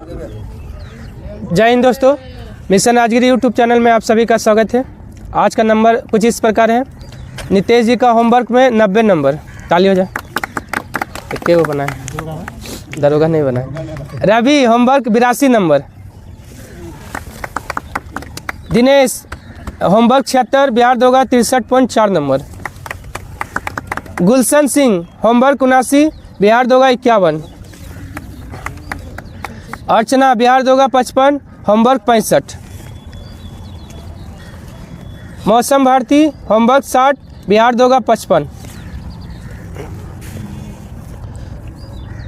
जय हिंद दोस्तों, mission Rajagiri YouTube channel में आप सभी का स्वागत है। आज का नंबर कुछ इस प्रकार है। नितेश जी का होमवर्क में 90 नंबर, ताली हो जाए। क्या वो बना है? दरोगा नहीं बना है। रवि होमवर्क 82 नंबर। दिनेश होमवर्क 76, बिहार दोगा 63.4 नंबर। गुलशन सिंह होमवर्क 79, बिहार दोगा 51। अर्चना बिहार दोगा 55, होमवर्क 65। मौसम भारती होमवर्क 60, बिहार दोगा 55।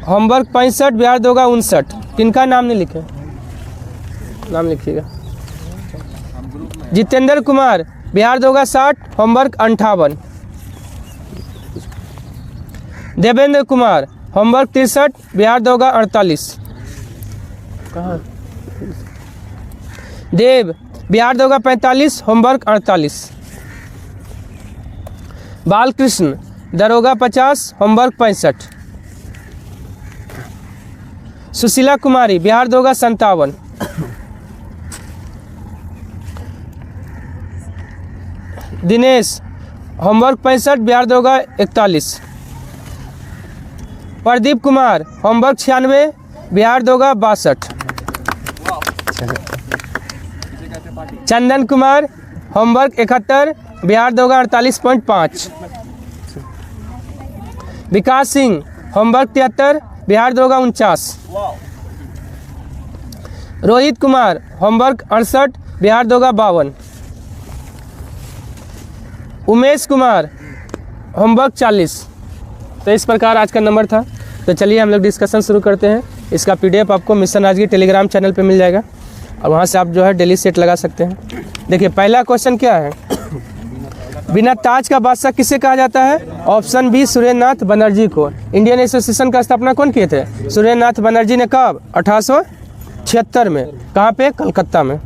होमवर्क 65, बिहार दोगा 59। किनका नाम नहीं लिखे? नाम लिखिएगा। जितेंद्र कुमार बिहार दोगा 60, होमवर्क 58। देवेंद्र कुमार होमवर्क 63, बिहार दोगा 48। कहाँ? देव बिहार दोगा 45, होमवर्क 48। बालकृष्ण दरोगा 50, होमवर्क 65। सुशीला कुमारी बिहार दोगा 57। दिनेश होमवर्क 65, बिहार दोगा 41। प्रदीप कुमार होमवर्क 96, बिहार दोगा 62। चंदन कुमार होमवर्क 71, बिहार दोगा 48.5। विकास सिंह होमवर्क 73, बिहार दोगा 49। रोहित कुमार होमवर्क 68, बिहार दोगा 52। उमेश कुमार होमवर्क 40। तो इस प्रकार आज का नंबर था। तो चलिए हम लोग डिस्कशन शुरू करते हैं। इसका पीडीएफ आपको मिशन राजगिरी टेलीग्राम चैनल पे मिल जाएगा और वहाँ से आप जो है डेली सेट लगा सकते हैं। देखिए पहला क्वेश्चन क्या है? बिना ताज का बादशाह किसे कहा जाता है? ऑप्शन बी सुरेंद्रनाथ बनर्जी को। इंडियन एसोसिएशन का स्थापना कौन किए थे? सुरेंद्रनाथ बनर्जी ने। कब? 1876 में। कहाँ पे? कलकत्ता में।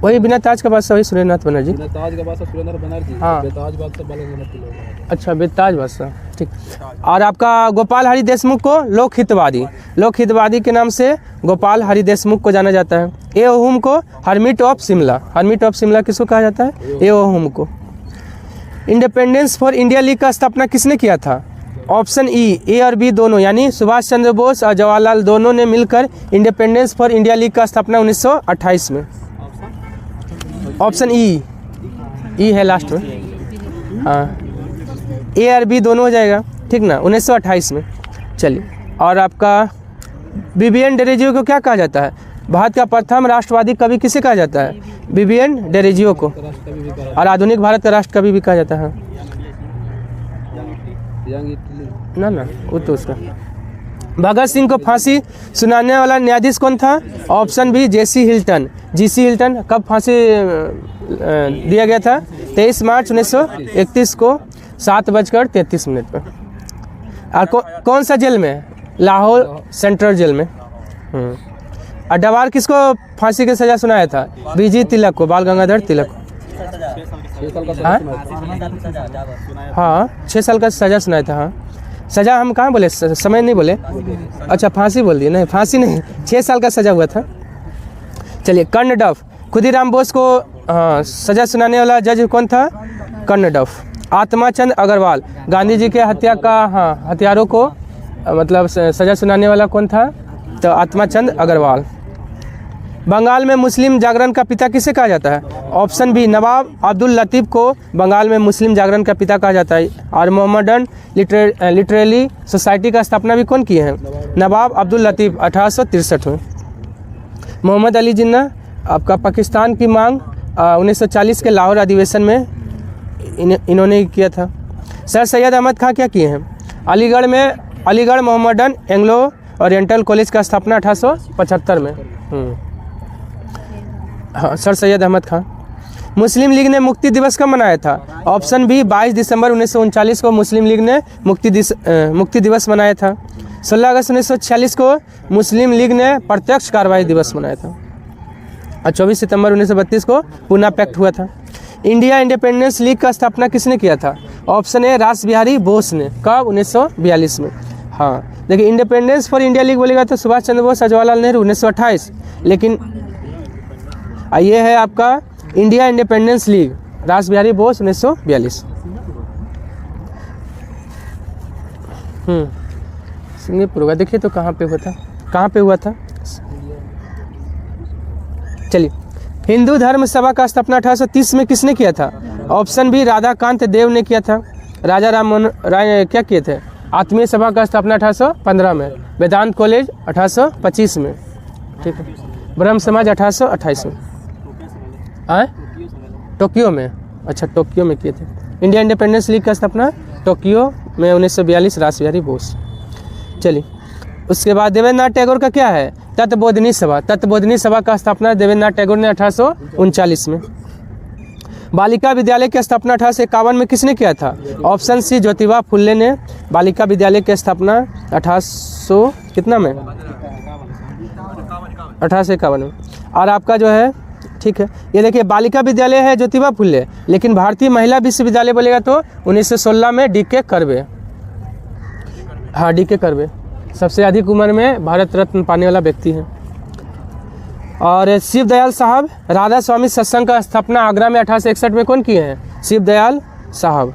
वही बिना ताज का बादशाह वही सुरेंद्रनाथ बनर्जी। बिना ताज का बादशाह सुरेंद्र बनर्जी। हाँ, बेताज बादशाह बालगंगाधर। अच्छा, बेताज बादशाह, ठीक। और आपका गोपाल हरि देशमुख को लोकहितवादी के नाम से गोपाल हरि देशमुख को जाना जाता है। ए ओहुम को हर्मिट ऑफ शिमला किसको कहा जाता है? ए ओहुम को। इंडिपेंडेंस फॉर इंडिया लीग का स्थापना किसने किया था? ऑप्शन ई, ए और बी दोनों, यानी सुभाष चंद्र बोस और जवाहरलाल दोनों ने मिलकर इंडिपेंडेंस फॉर इंडिया लीग का स्थापना 1928 में। ऑप्शन ई है लास्ट में। हाँ, ए और बी दोनों हो जाएगा, ठीक ना, 1928 में। चलिए, और आपका विवियन डेरेजियो को क्या कहा जाता है? भारत का प्रथम राष्ट्रवादी कवि किसे कहा जाता है? विवियन डेरेजियो को। और आधुनिक भारत का राष्ट्र कवि भी कहा जाता है। ना वो तो उसका। भगत सिंह को फांसी सुनाने वाला न्यायाधीश कौन था? Option B GC Hilton. कब फांसी दिया गया था? 23 मार्च 1931 को 7:33 पर। और कौन सा जेल में? लाहौर सेंट्रल जेल में। और डवार किसको फांसी की सजा सुनाया था? बीजी तिलक को, बाल गंगाधर तिलक को। हाँ, 6 साल का सजा सुनाया था। हाँ, सजा हम कहाँ बोले? समय नहीं बोले। अच्छा, फांसी बोल दिए। नहीं, फांसी नहीं, 6 साल का सजा हुआ था। चलिए, कर्णडफ खुदीराम बोस को सजा सुनाने वाला जज कौन था? कर्णडफ। आत्माचंद अग्रवाल गांधी जी के हत्या का हत्यारों को मतलब सजा सुनाने वाला कौन था? तो आत्माचंद अग्रवाल। बंगाल में मुस्लिम जागरण का पिता किसे कहा जाता है? ऑप्शन बी, नवाब अब्दुल लतीफ़ को बंगाल में मुस्लिम जागरण का पिता कहा जाता है। और मोहम्मदन लिटरेरी सोसाइटी का स्थापना भी कौन किए हैं? नवाब अब्दुल लतीफ़, 1863 में। मोहम्मद अली जिन्ना आपका पाकिस्तान की मांग 1940 के लाहौर अधिवेशन में इन्होंने किया था। सर सैयद अहमद खां क्या किए हैं? Aligarh Mohammedan Anglo oriental college का स्थापना 1875 में। हाँ, सर सैयद अहमद खां। मुस्लिम लीग ने मुक्ति दिवस कब मनाया था? ऑप्शन बी, 22 दिसंबर 1939 को मुस्लिम लीग ने मुक्ति दिवस मनाया था। 16 अगस्त 1946 को मुस्लिम लीग ने प्रत्यक्ष कार्रवाई दिवस मनाया था। और 24 सितंबर 1932 को पूना पैक्ट हुआ था। इंडिया इंडिपेंडेंस लीग का स्थापना किसने किया था? ऑप्शन ए, रास बिहारी बोस ने। कब? 1942 में। हाँ, देखिए इंडिपेंडेंस फॉर इंडिया लीग बोलेगा तो सुभाष चंद्र बोस, जवाहरलाल नेहरू 1928, लेकिन ये है आपका इंडिया इंडिपेंडेंस लीग, रास बिहारी बोस 1942। सिंगापुर होगा, देखिए तो कहाँ पे हुआ था, कहाँ पे हुआ था। चलिए, हिंदू धर्म सभा का स्थापना 1830 में किसने किया था? ऑप्शन बी राधाकांत देव ने किया था। राजा राम मोहन राय ने क्या किए थे? आत्मीय सभा का स्थापना 1815 में। वेदांत कॉलेज 1825 में, ठीक है। ब्रह्म समाज 1828 में। टोक्यो में, अच्छा टोक्यो में किए थे। इंडिया इंडिपेंडेंस लीग का स्थापना टोक्यो में 1942, रास बिहारी बोस। चलिए, उसके बाद देवेंद्रनाथ टैगोर का क्या है? तत्वबोधिनी सभा। तत्वबोधिनी सभा का स्थापना देवेंद्रनाथ टैगोर ने 1839 में। बालिका विद्यालय की स्थापना 1851 में किसने किया था? ऑप्शन सी ज्योतिबा फुल्ले ने बालिका विद्यालय की स्थापना 1800 कितना में? 1851 में। और आपका जो है, ठीक है, ये देखिए बालिका विद्यालय है ज्योतिबा फुल्ले, लेकिन भारतीय महिला विश्वविद्यालय बोलेगा तो 1916 में डी.के. कर्वे। हाँ, डी.के. कर्वे सबसे अधिक उम्र में भारत रत्न पाने वाला व्यक्ति है। और शिव दयाल साहब राधा स्वामी सत्संग का स्थापना आगरा में 1861 में कौन किए हैं? शिव दयाल साहब।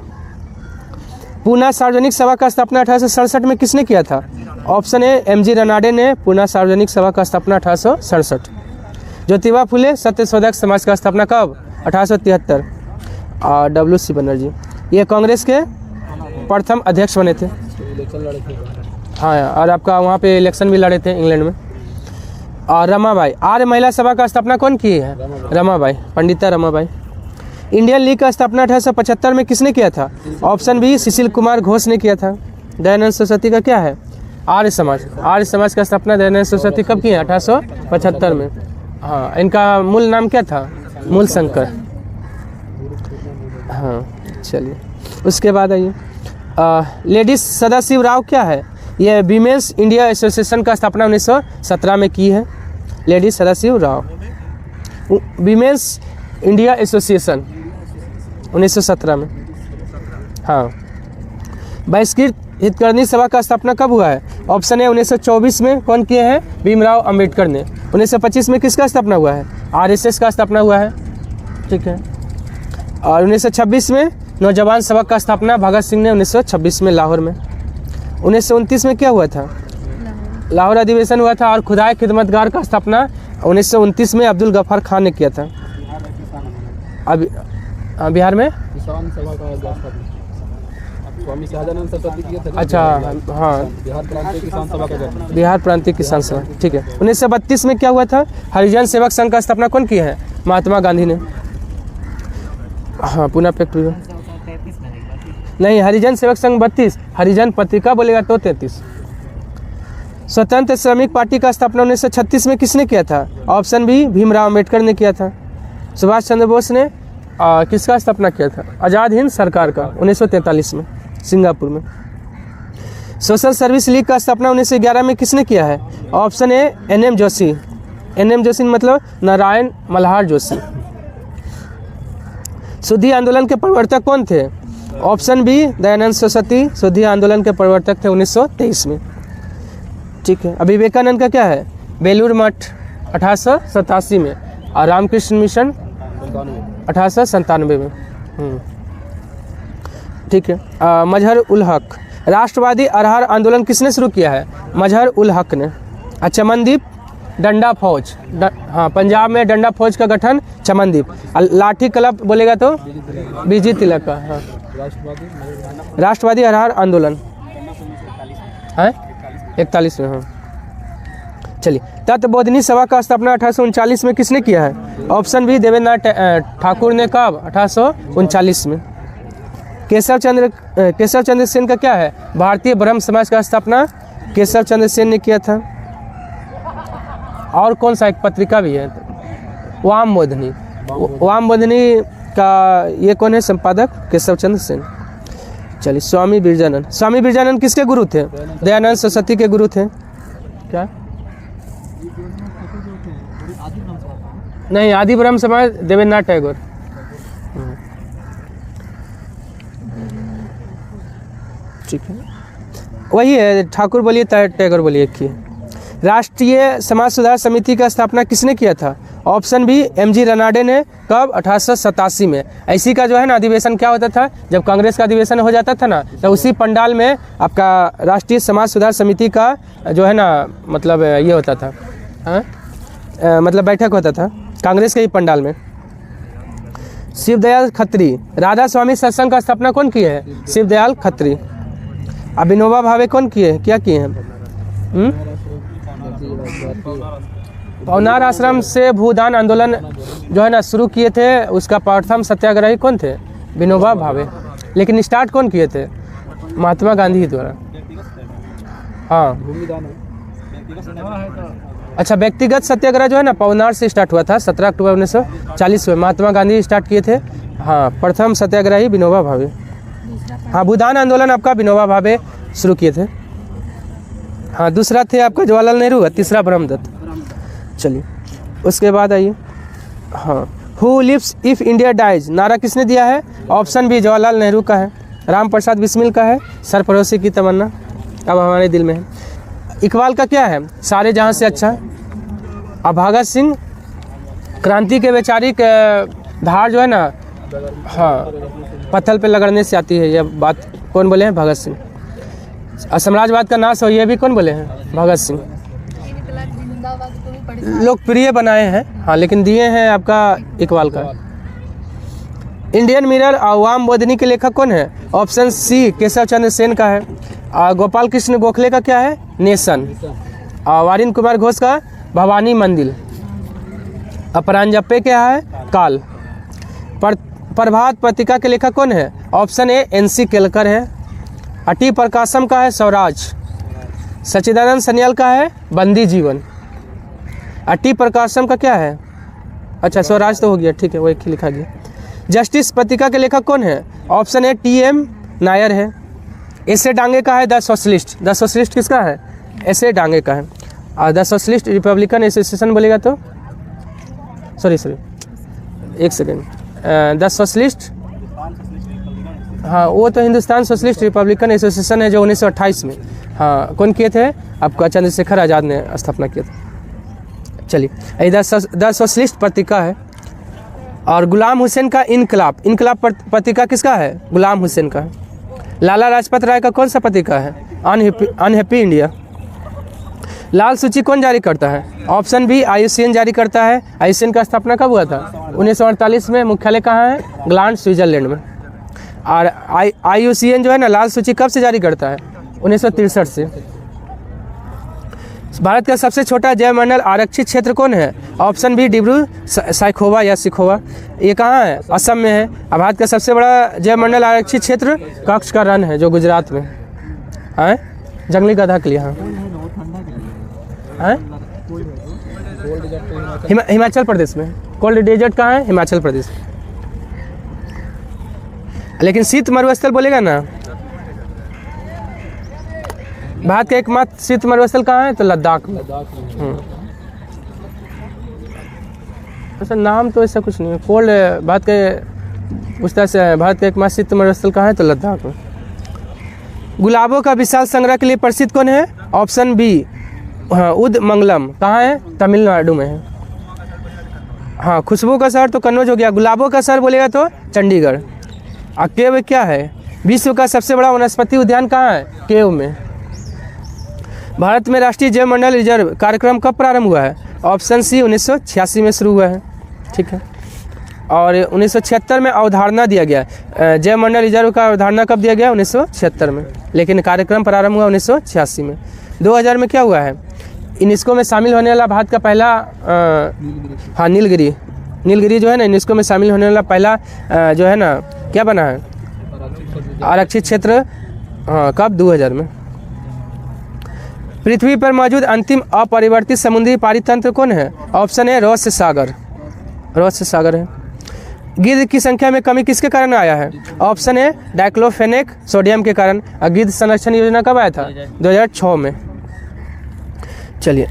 पूना सार्वजनिक सभा का स्थापना 1867 में किसने किया था? Option A MG. रनाडे ने पूना सार्वजनिक सभा का स्थापना 1867। ज्योतिबा फुले सत्यशोधक समाज का स्थापना कब? 1873। और W.C. बनर्जी ये कांग्रेस के प्रथम अध्यक्ष बने थे। इलेक्शन लड़े थे। हाँ, और आपका वहाँ पे इलेक्शन भी लड़े थे इंग्लैंड में। और रमाबाई आर्य महिला सभा का स्थापना कौन की है? रमाबाई, पंडिता रमाबाई। इंडियन लीग का स्थापना 1875 में किसने किया था? ऑप्शन बी सुशील कुमार घोष ने किया था। दयानंद सरस्वती का क्या है? आर्य समाज। आर्य समाज का स्थापना दयानंद सरस्वती कब की है? 1875 में। हाँ, इनका मूल नाम क्या था? मूल शंकर। हाँ, चलिए, उसके बाद आइए लेडीज सदाशिव राव क्या है? ये वीमेंस इंडिया एसोसिएशन का स्थापना 1917 में की है। Ladies Sadashiv Rao, women's India association 1917 में। हाँ, बहिष्कृत हितकर्णी सभा का स्थापना कब हुआ है? ऑप्शन है 1924 में कौन किए हैं? भीमराव अंबेडकर ने। 1925 में किसका स्थापना हुआ है? आरएसएस का स्थापना हुआ है, ठीक है। और 1926 में नौजवान सभा का स्थापना भगत सिंह ने 1926 में लाहौर में। 1929 में क्या हुआ था? लाहौर अधिवेशन हुआ था। और खुदाई खिदमतगार का स्थापना 1929 में अब्दुल गफ्फार खान ने किया था। अभी बिहार में किसान सभा का स्वामी शाहजानंद सरस्वती किए थे। अच्छा, हाँ, बिहार प्रांतीय किसान सभा का गठन। बिहार प्रांतीय किसान सभा, ठीक है। 1932 में क्या हुआ था? हरिजन सेवक संघ का स्थापना कौन किया है? महात्मा गांधी ने। हाँ, पुनः फैक्ट्री नहीं, हरिजन सेवक संघ 32, हरिजन पत्रिका बोलेगा तो 33। स्वतंत्र श्रमिक पार्टी का स्थापना 1936 में किसने किया था? ऑप्शन बी भीमराव अंबेडकर ने किया था। सुभाष चंद्र बोस ने किसका स्थापना किया था? आज़ाद हिंद सरकार का 1943 में सिंगापुर में। सोशल सर्विस लीग का स्थापना 1911 में किसने किया है? Option A N M. Joshi. N M. Joshi मतलब नारायण मल्हार जोशी। शुद्धि आंदोलन के प्रवर्तक कौन थे? ऑप्शन बी दयानंद सरस्वती शुद्धि आंदोलन के प्रवर्तक थे 1923 में, ठीक है। अभी विवेकानंद का क्या है? बेलूर मठ 1887 में। और रामकृष्ण मिशन 1897 में, ठीक है। मजहर उल हक राष्ट्रवादी अरहर आंदोलन किसने शुरू किया है? मजहर उल हक ने। चमनदीप डंडा फौज, हाँ, पंजाब में डंडा फौज का गठन चमनदीप। लाठी क्लब बोलेगा तो बीजी तिलक का। हाँ, राष्ट्रवादी अरहर आंदोलन है 41 में। हाँ, चलिए, तत्वबोधिनी सभा का स्थापना 1839 में किसने किया है? ऑप्शन बी देवेंद्रनाथ ठाकुर ने। कब? 1839 में। केशव चंद्र सेन का क्या है? भारतीय ब्रह्म समाज का स्थापना केशव चंद्र सेन ने किया था। और कौन सा एक पत्रिका भी है? वामबोधिनी। वामबोधिनी का ये कौन है संपादक? केशव चंद्र सेन। चलिए, स्वामी बिरजानंद। स्वामी बिरजानंद किसके गुरु थे? दयानंद सरस्वती के गुरु थे। क्या? नहीं, आदि ब्रह्म समाज देवेंद्रनाथ टैगोर। ठीक है। वही है, ठाकुर बोलिए टैगोर बोलिए, एक ही। राष्ट्रीय समाज सुधार समिति का स्थापना किसने किया था? ऑप्शन बी एमजी रनाडे ने। कब? 1887 में। ऐसी का जो है ना अधिवेशन क्या होता था, जब कांग्रेस का अधिवेशन हो जाता था ना, तो उसी पंडाल में आपका राष्ट्रीय समाज सुधार समिति का जो है ना मतलब ये होता था, मतलब बैठक होता था कांग्रेस के ही पंडाल में। शिवदयाल खत्री। राधा स्वामी सत्संग का स्थापना कौन किए है? शिवदयाल खत्री। अब विनोबा भावे कौन किए, क्या किए हैं? पवनार आश्रम से भूदान आंदोलन जो है ना शुरू किए थे, उसका प्रथम सत्याग्रही कौन थे? विनोबा भावे। लेकिन स्टार्ट कौन किए थे? महात्मा गांधी द्वारा। हाँ, अच्छा, व्यक्तिगत सत्याग्रह जो है ना पवनार से स्टार्ट हुआ था 17 अक्टूबर 1940 में। महात्मा गांधी स्टार्ट किए थे। हाँ, प्रथम सत्याग्रही विनोबा भावे। हाँ, भूदान आंदोलन आपका विनोबा भावे शुरू किए थे। हाँ, दूसरा थे आपका जवाहरलाल नेहरू, तीसरा ब्रह्मदत्त। चलिए उसके बाद आइए। हाँ, who lives if India dies नारा किसने दिया है? ऑप्शन बी जवाहरलाल नेहरू का है। राम प्रसाद बिस्मिल का है सरफरोशी की तमन्ना अब हमारे दिल में है। इकबाल का क्या है? सारे जहाँ से अच्छा। अब भगत सिंह क्रांति के वैचारिक धार जो है ना, हाँ, पत्थर पे लगड़ने से आती है, यह बात कौन बोले हैं? भगत सिंह। साम्राज्यवाद का नाश हो, ये भी कौन बोले हैं? भगत सिंह। लोकप्रिय बनाए हैं, हाँ, लेकिन दिए हैं आपका इकबाल का। इंडियन मिरर आवाम बोधनी के लेखक कौन है? ऑप्शन सी केशव चंद्र सेन का है। गोपाल कृष्ण गोखले का क्या है? नेशन। वारिन कुमार घोष का भवानी मंदिर। अपरांजप्पे क्या है? काल। प्रभात पत्रिका के लेखक कौन है? ऑप्शन ए एनसी केलकर है। अटी प्रकाशम का है स्वराज। सच्चिदानंद सन्याल का है बंदी जीवन। अटी प्रकाशम का क्या है? अच्छा, स्वराज तो हो गया, ठीक है, वो एक ही लिखा गया। जस्टिस पत्रिका के लेखक कौन है? ऑप्शन ए टीएम नायर है। एसे डांगे का है द सोशलिस्ट। द सोशलिस्ट किसका है? एसे डांगे का है। और द सोशलिस्ट रिपब्लिकन एसोसिएशन बोलेगा तो सॉरी एक सेकेंड, द सोशलिस्ट, हाँ, वो तो हिंदुस्तान सोशलिस्ट रिपब्लिकन एसोसिएशन है जो 1928 में, हाँ, कौन किए थे? आपका चंद्रशेखर आज़ाद ने स्थापना किया था। चलिए, द सोशलिस्ट पत्रिका है। और गुलाम हुसैन का इनकलाब पत्रिका किसका है? गुलाम हुसैन का है। लाला लाजपत राय का कौन सा पत्रिका है? Unhappy India. लाल सूची कौन जारी करता है? ऑप्शन बी IUCN जारी करता है। IUCN का स्थापना कब हुआ था? 1948 में। मुख्यालय कहाँ है? ग्लांड, स्विट्जरलैंड में। और IUCN जो है ना लाल सूची कब से जारी करता है? 1963 से। भारत का सबसे छोटा जैवमंडल आरक्षित क्षेत्र कौन है? ऑप्शन बी डिब्रू साइखोवा या सिखोवा। ये कहाँ है? असम में है। और भारत का सबसे बड़ा जैवमंडल आरक्षित क्षेत्र कच्छ का रण है जो गुजरात में है, जंगली गधा के लिए। हाँ, हिमाचल प्रदेश में। कोल्ड डेजर्ट कहाँ है? हिमाचल प्रदेश। लेकिन शीत मरुस्थल बोलेगा ना, भारत का एकमात्र शीत मरुस्थल कहाँ है? तो लद्दाख में। ऐसा नाम तो ऐसा कुछ नहीं है। कोल्ड भारत के पूछता से भारत का एकमात्र शीत मरुस्थल कहाँ है? तो लद्दाख में। गुलाबों का विशाल संग्रह के लिए प्रसिद्ध कौन है? ऑप्शन बी, हाँ, उदमंगलम। कहाँ है? तमिलनाडु में है। हाँ, खुशबू का शहर तो कन्नौज हो गया। गुलाबों का शहर बोलेगा तो चंडीगढ़। और केव क्या है? विश्व का सबसे बड़ा वनस्पति उद्यान कहाँ है? केव में। भारत में राष्ट्रीय जैवमंडल रिजर्व कार्यक्रम कब प्रारंभ हुआ है? ऑप्शन सी 1986 में शुरू हुआ है, ठीक है। और 1976 में अवधारणा दिया गया। जैवमंडल रिजर्व का अवधारणा कब दिया गया? 1976 में। लेकिन कार्यक्रम प्रारंभ हुआ 1986 में। 2000 में क्या हुआ है? यूनेस्को में शामिल होने वाला भारत का पहला हाँ, नीलगिरी जो है ना, यूनेस्को में शामिल होने वाला पहला जो है ना क्या बना है? आरक्षित क्षेत्र। हाँ, कब? 2000 में। पृथ्वी पर मौजूद अंतिम अपरिवर्तित समुद्री पारितंत्र कौन है? ऑप्शन ए रोस्य सागर है। गिद्ध की संख्या में कमी किसके कारण आया है? ऑप्शन ए डाइक्लोफेनेक सोडियम के कारण। गिद्ध संरक्षण योजना कब आया था? 2006 में। चलिए,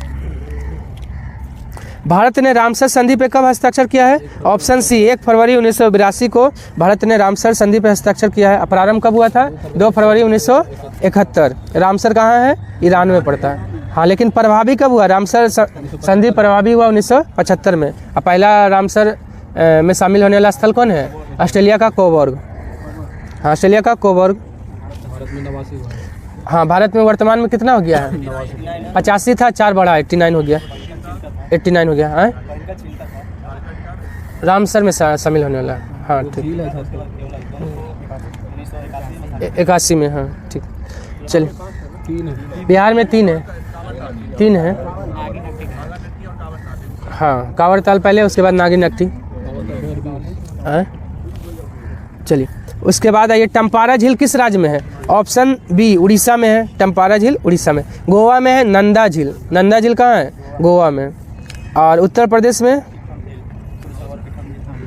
भारत ने रामसर संधि पे कब हस्ताक्षर किया है? ऑप्शन सी 1 फरवरी 1982 को भारत ने रामसर संधि पे हस्ताक्षर किया है। प्रारंभ कब हुआ था? 2 फरवरी 1971। रामसर कहाँ है? ईरान में पड़ता है। हाँ, लेकिन प्रभावी कब हुआ? रामसर संधि प्रभावी हुआ 1975 में। और पहला रामसर में शामिल होने वाला स्थल कौन है? ऑस्ट्रेलिया का कोबर्ग। हाँ, ऑस्ट्रेलिया का कोबर्ग। भारत में 89 हुआ है। हाँ, भारत में वर्तमान में कितना हो गया है? 85 था, 4 बढ़ा 89 हो गया। 89 हो गया। हाँ, रामसर में शामिल होने वाला। हाँ ठीक, झील है सर। 81 में। हाँ ठीक, चलिए। 3 है। बिहार में 3 है। 3 है। हाँ, कांवर ताल पहले, उसके बाद नागिन नकटी। हाँ, चलिए। उसके बाद आइए, टम्पारा झील किस राज्य में है? ऑप्शन बी उड़ीसा में है। टम्पारा झील उड़ीसा में। गोवा में है नंदा झील। नंदा झील कहाँ है? गोवा में। और उत्तर प्रदेश में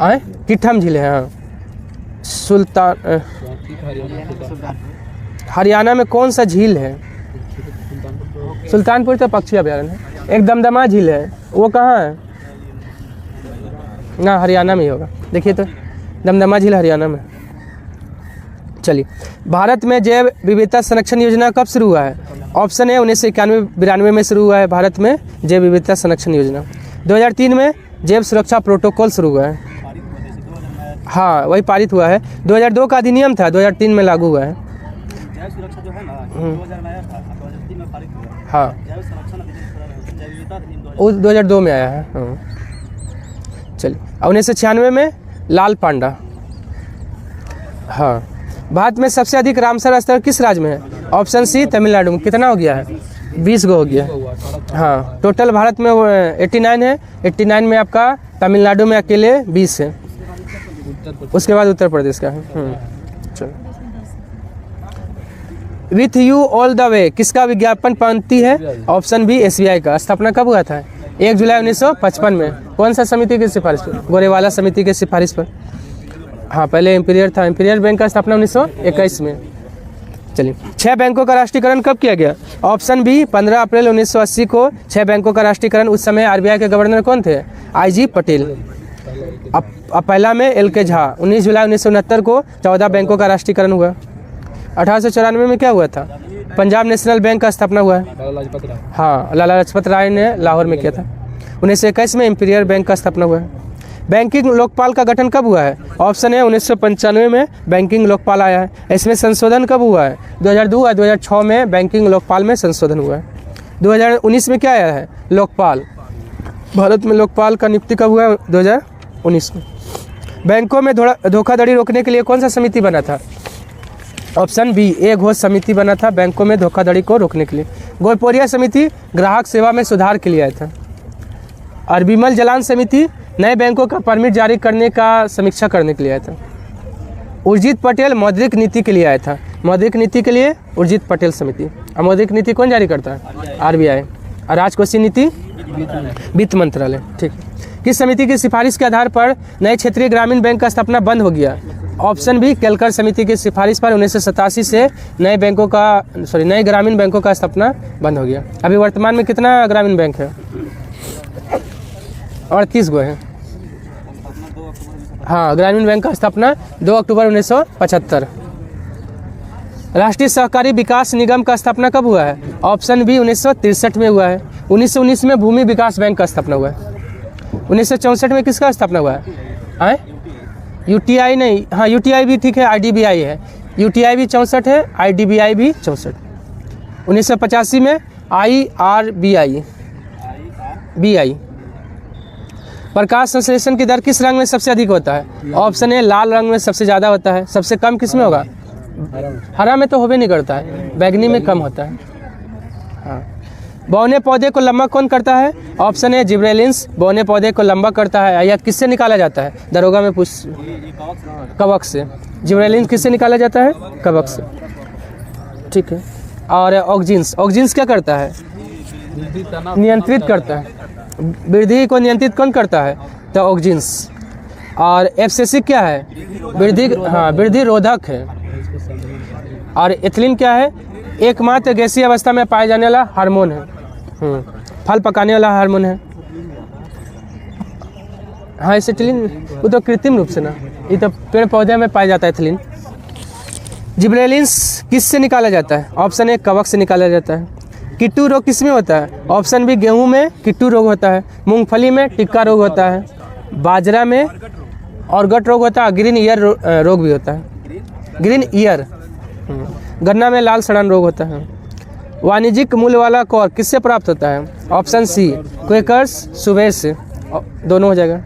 आए किठम झील है। हाँ, हरियाणा में कौन सा झील है? सुल्तानपुर तो पक्षी अभयारण्य है। एक दमदमा झील है, वो कहाँ है? ना, हरियाणा में ही होगा। देखिए तो, दमदमा झील हरियाणा में। चलिए, भारत में जैव विविधता संरक्षण योजना कब शुरू हुआ है? ऑप्शन है 1991-92 में शुरू हुआ है भारत में जैव विविधता संरक्षण योजना। 2003 में जैव सुरक्षा प्रोटोकॉल शुरू हुआ है। हाँ, वही पारित हुआ है। 2002 का अधिनियम था, 2003 में लागू हुआ है। जैव सुरक्षा जो है ना 2000 में आया था, 2003 में पारित हुआ। हाँ, जैव संरक्षण अधिनियम जैव विविधता अधिनियम 2002 में आया है। हाँ, चलिए। 1996 में लाल पांडा। हाँ, भारत में सबसे अधिक रामसर स्थल किस राज्य में है? ऑप्शन सी तमिलनाडु में। कितना हो गया है? 20 गो हो गया। हाँ, टोटल भारत में 89 है। 89 में आपका तमिलनाडु में अकेले 20 है। उसके बाद उत्तर प्रदेश का है। चलो। With you all the way किसका विज्ञापन पंक्ति है? ऑप्शन बी SBI का। स्थापना कब हुआ था? 1 जुलाई 1955 में। कौन सा समिति की सिफारिश पर? गोरेवाला समिति के सिफारिश पर। हाँ, पहले इंपीरियल था। इंपीरियल बैंक का स्थापना 1921 में। चलिए, 6 बैंकों का राष्ट्रीयकरण कब किया गया? ऑप्शन बी 15 अप्रैल 1980 को 6 बैंकों का राष्ट्रीयकरण। उस समय RBI के गवर्नर कौन थे? IG पटेल। अब पहला में LK झा। 19 जुलाई 1969 को 14 बैंकों का राष्ट्रीयकरण हुआ। 1894 में क्या हुआ था? पंजाब नेशनल बैंक का स्थापना हुआ है। लाला लाजपत राय। हाँ, लाला लाजपत राय ने लाहौर में किया था। 1921 में इंपीरियल बैंक का स्थापना हुआ है। बैंकिंग लोकपाल का गठन कब हुआ है? ऑप्शन है 1995 में बैंकिंग लोकपाल आया है। इसमें संशोधन कब हुआ है? 2002 और 2006 में बैंकिंग लोकपाल में संशोधन हुआ है। 2019 में क्या आया है? लोकपाल। भारत में लोकपाल का नियुक्ति कब हुआ है? 2019 में। बैंकों में धोखाधड़ी रोकने के लिए कौन सा समिति बना था? ऑप्शन बी एक घोष समिति बना था बैंकों में धोखाधड़ी को रोकने के लिए। गोलपोरिया समिति ग्राहक सेवा में सुधार के लिए आया था। और विमल जलान समिति नए बैंकों का परमिट जारी करने का समीक्षा करने के लिए आया था। उर्जित पटेल मौद्रिक नीति के लिए आया था। मौद्रिक नीति के लिए उर्जित पटेल समिति। और मौद्रिक नीति कौन जारी करता है? RBI। और राजकोषीय नीति वित्त मंत्रालय। ठीक। किस समिति की सिफारिश के आधार पर नए क्षेत्रीय ग्रामीण बैंक का स्थापना बंद हो गया? ऑप्शन बी केलकर समिति की सिफारिश पर 1987 से नए ग्रामीण बैंकों का स्थापना बंद हो गया। अभी वर्तमान में कितना ग्रामीण बैंक है? 38 गो है। हाँ, ग्रामीण बैंक का स्थापना 2 अक्टूबर 1975। राष्ट्रीय सहकारी विकास निगम का स्थापना कब हुआ है? ऑप्शन बी 1963 में हुआ है। 1919 में भूमि विकास बैंक का स्थापना हुआ है। 1964 में किसका स्थापना हुआ है? UTI नहीं। हाँ, UTI भी ठीक है, IDBI है। UTI भी 64 है, IDBI भी 64। 1985 में IRBI। प्रकाश संश्लेषण की दर किस रंग में सबसे अधिक होता है? ऑप्शन ए लाल रंग में सबसे ज़्यादा होता है। सबसे कम किस में होगा? हरा में तो होबे नहीं करता है, बैगनी में कम होता है। हाँ। बौने पौधे को लंबा कौन करता है? ऑप्शन ए जिब्रेलिन्स बौने पौधे को लंबा करता है। या किससे निकाला जाता है? दरोगा में पूछ। कवक से। जिब्रेलिन्स किससे निकाला जाता है? कवक से। ठीक है। और ऑक्जिन्स क्या करता है? नियंत्रित करता है। वृद्धि को नियंत्रित कौन करता है? तो ऑक्जिन्स। और एब्सेसिक क्या है? वृद्धि रोधक है। और एथिलीन क्या है? एकमात्र गैसीय अवस्था में पाए जाने वाला हार्मोन है। फल पकाने वाला हार्मोन है। हाँ एसिटिलीन वो तो कृत्रिम रूप से ना, ये तो पेड़ पौधे में पाया जाता है एथिलीन। जिब्रेलिन्स किस से निकाला जाता है? ऑप्शन ए कवक से निकाला जाता है। किट्टू रोग किस में होता है? ऑप्शन बी गेहूं में किट्टू रोग होता है, मूंगफली में टिक्का रोग होता है, बाजरा में ऑर्गट रोग होता है, ग्रीन ईयर रोग भी होता है, ग्रीन ईयर। गन्ना में लाल सड़ान रोग होता है। वाणिज्यिक मूल्य वाला कॉर्क किससे प्राप्त होता है? ऑप्शन सी क्वेकर्स सुबेर से, दोनों हो जाएगा।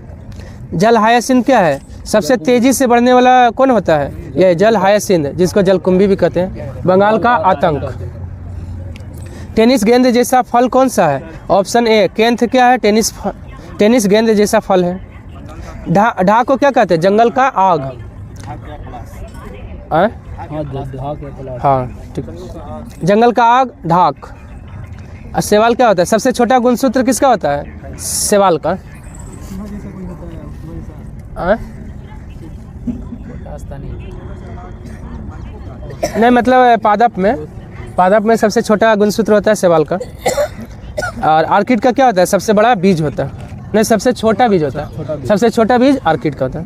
जल हायासिंथ क्या है? सबसे तेजी से बढ़ने वाला कौन होता है? यह जल हायासिंथ, जिसको जलकुंभी भी कहते हैं, बंगाल का आतंक। टेनिस गेंद जैसा फल कौन सा है? ऑप्शन ए केंथ क्या है? टेनिस गेंद जैसा फल है। ढाक को क्या कहते हैं? जंगल का आग। हाँ ठीक, जंगल का आग ढाक। और शैवाल क्या होता है? सबसे छोटा गुणसूत्र किसका होता है? शैवाल का। नहीं मतलब पादप में सबसे छोटा गुणसूत्र होता है शैवाल का। और आर्किड का क्या होता है? सबसे बड़ा बीज होता है, नहीं सबसे छोटा बीज होता है, सबसे छोटा बीज आर्किड का होता है।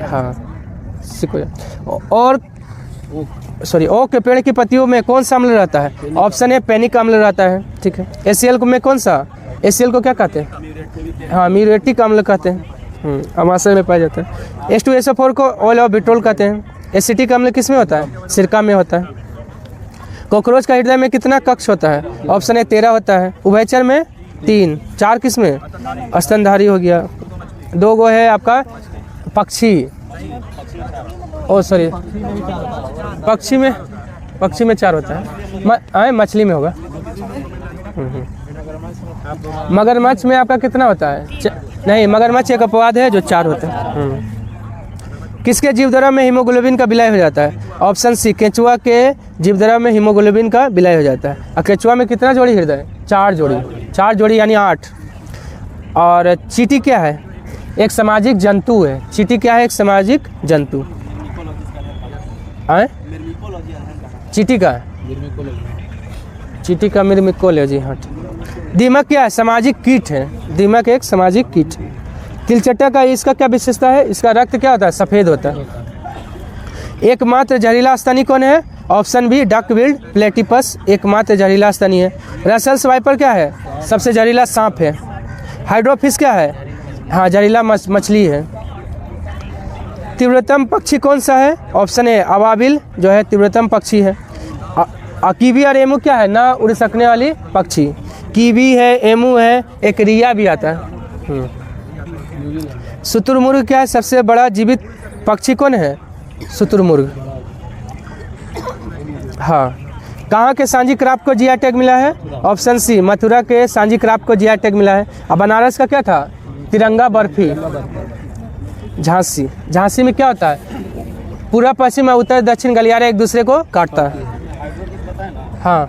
हाँ सीखो। और सॉरी ओक के पेड़ की पत्तियों में कौन सा अम्ल रहता है? ऑप्शन ए पेनिक अम्ल रहता है, ठीक है। एसीएल में कौन सा? एसीएल को क्या कहते हैं? हाँ म्यूरेटिक अम्ल कहते हैं, अमाशय में पाया जाता है। H2SO4 को ऑयल ऑफ विट्रोल कहते हैं। एसिटिक अम्ल किस में होता है? सिरका में होता है। कॉकरोच का हृदय में कितना कक्ष होता है? ऑप्शन ए 13 होता है। उभयचर में 3, 4 किस में? स्तनधारी हो गया। 2 गो है आपका पक्षी, ओ सॉरी पक्षी में 4 होता है। मछली में होगा। मगरमच्छ में आपका कितना होता है? नहीं मगरमच्छ एक अपवाद है जो 4 होता है। किसके जीवद्रव्य में हीमोग्लोबिन का विलय हो जाता है? ऑप्शन सी केंचुआ के जीवद्रव्य में हीमोग्लोबिन का विलय हो जाता है। और केंचुआ में कितना जोड़ी हृदय? 4 जोड़ी यानी 8। और चींटी क्या है? एक सामाजिक जंतु है। चींटी क्या है? एक सामाजिक जंतु। चींटी का मिर्मिकोलॉजी, हाँ। दीमक क्या है? सामाजिक कीट है। दीमक एक सामाजिक कीट। तिलचट्टा का इसका क्या विशेषता है? इसका रक्त क्या होता है? सफ़ेद होता है। एकमात्र जहरीला स्तनी कौन है? ऑप्शन बी डकबिल्ड प्लेटिपस एकमात्र जहरीला स्तनी है। रसल्स वाइपर क्या है? सबसे जहरीला सांप है। हाइड्रोफिश क्या है? हाँ जहरीला मछली है। तीव्रतम पक्षी कौन सा है? ऑप्शन ए अबाबिल जो है तीव्रतम पक्षी है। कीवी और एमू क्या है? ना उड़ सकने वाली पक्षी। कीवी है, एमू है, एक रिया भी आता है। शुतुरमुर्ग क्या है? सबसे बड़ा जीवित पक्षी कौन है? शुतुरमुर्ग। हाँ। कहाँ के सांझी क्राफ्ट को जीआई टैग मिला है? ऑप्शन सी मथुरा के सांझी क्राफ्ट को जीआई टैग मिला है। और बनारस का क्या था? तिरंगा बर्फी। झांसी में क्या होता है? पूरा पश्चिम और उत्तर दक्षिण गलियारे एक दूसरे को काटता है। हाँ